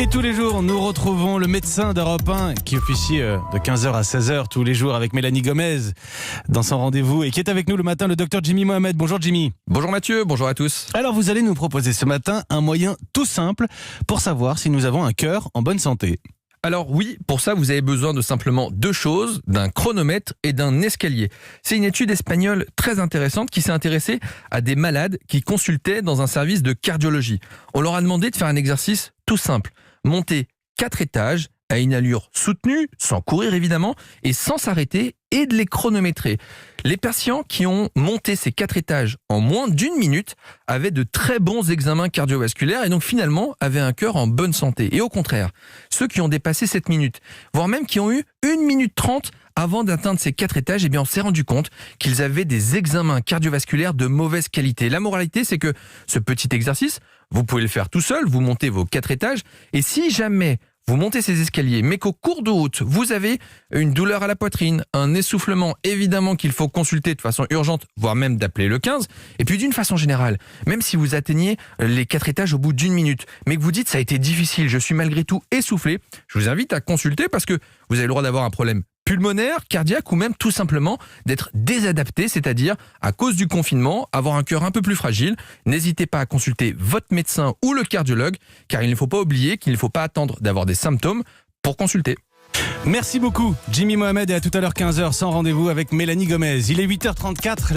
Et tous les jours, nous retrouvons le médecin d'Europe 1 qui officie de 15h à 16h tous les jours avec Mélanie Gomez dans son rendez-vous et qui est avec nous le matin, le docteur Jimmy Mohamed. Bonjour Jimmy. Bonjour Mathieu, bonjour à tous. Alors vous allez nous proposer ce matin un moyen tout simple pour savoir si nous avons un cœur en bonne santé. Alors oui, pour ça vous avez besoin de simplement deux choses, d'un chronomètre et d'un escalier. C'est une étude espagnole très intéressante qui s'est intéressée à des malades qui consultaient dans un service de cardiologie. On leur a demandé de faire un exercice tout simple, monter 4 étages à une allure soutenue, sans courir évidemment, et sans s'arrêter, et de les chronométrer. Les patients qui ont monté ces 4 étages en moins d'1 minute avaient de très bons examens cardiovasculaires et donc finalement avaient un cœur en bonne santé. Et au contraire, ceux qui ont dépassé 7 minutes, voire même qui ont eu 1 minute 30 avant d'atteindre ces 4 étages, eh bien on s'est rendu compte qu'ils avaient des examens cardiovasculaires de mauvaise qualité. La moralité, c'est que ce petit exercice, vous pouvez le faire tout seul, vous montez vos 4 étages, et si jamais vous montez ces escaliers, mais qu'au cours de route, vous avez une douleur à la poitrine, un essoufflement, évidemment qu'il faut consulter de façon urgente, voire même d'appeler le 15. Et puis d'une façon générale, même si vous atteignez les 4 étages au bout d'1 minute, mais que vous dites ça a été difficile, je suis malgré tout essoufflé, je vous invite à consulter parce que vous avez le droit d'avoir un problème pulmonaire, cardiaque ou même tout simplement d'être désadapté, c'est-à-dire à cause du confinement, avoir un cœur un peu plus fragile. N'hésitez pas à consulter votre médecin ou le cardiologue, car il ne faut pas oublier qu'il ne faut pas attendre d'avoir des symptômes pour consulter. Merci beaucoup Jimmy Mohamed et à tout à l'heure 15h sans rendez-vous avec Mélanie Gomez. Il est 8h34.